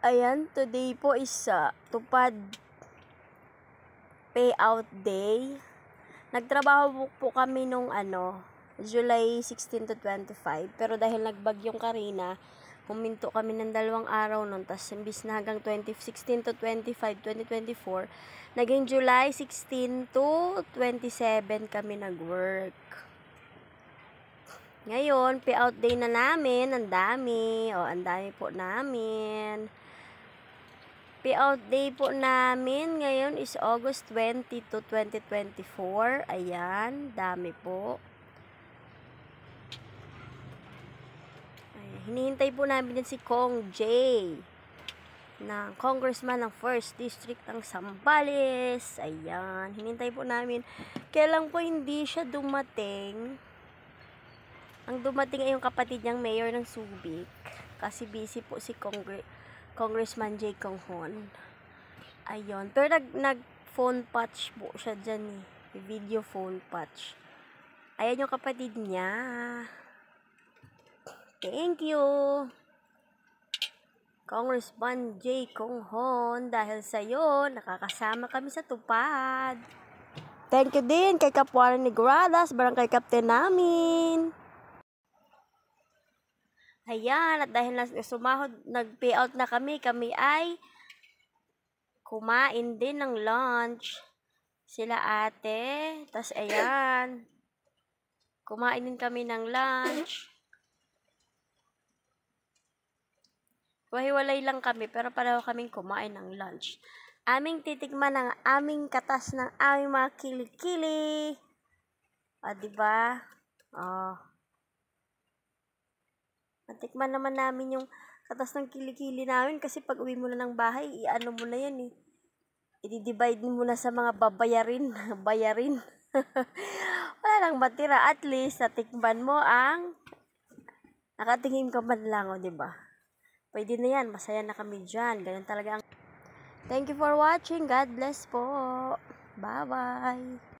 Ayan, today po is tupad payout day. Nagtrabaho po kami nung July 16 to 25. Pero dahil nagbagyong Karina, huminto kami ng 2 araw nun. Tapos imbis na hanggang 16 to 25, 2024, naging July 16 to 27 kami nag-work. Ngayon, payout day na namin. Ang dami. Ang dami po namin. Payout day po namin ngayon is August 20 to 2024. Ayan, dami po. Ayan, hinihintay po namin din si Kong J, na congressman ng 1st District ng Zambales. Ayan, hinihintay po namin. Kailan po hindi siya dumating. Ang dumating ay yung kapatid niyang mayor ng Subic. Kasi busy po si Congressman Jay Conghon. Ayun. Pero nag-phone patch po siya dyan eh. Video phone patch. Ayan yung kapatid niya. Thank you, Congressman Jay Conghon. Dahil sa'yo, nakakasama kami sa tupad. Thank you din kay Kapwaran ni Gradas, barangay captain namin. Ayan, at dahil nag-payout na kami ay kumain din ng lunch. Sila ate, tas ayan, kumain din kami ng lunch. Wahiwalay lang kami, pero pareho kaming kumain ng lunch. Aming titikman ang aming katas ng aming mga kilikili. Diba? Natikman naman namin yung katas ng kilikili namin kasi pag uwi mo na ng bahay, i-ano mo na yan eh. I-divide mo na sa mga babayarin. Bayarin. Wala lang matira. At least, natikman mo ang nakatingin ka man lang, diba? Pwede na yan. Masaya na kami dyan. Ganyan talaga ang... Thank you for watching. God bless po. Bye-bye.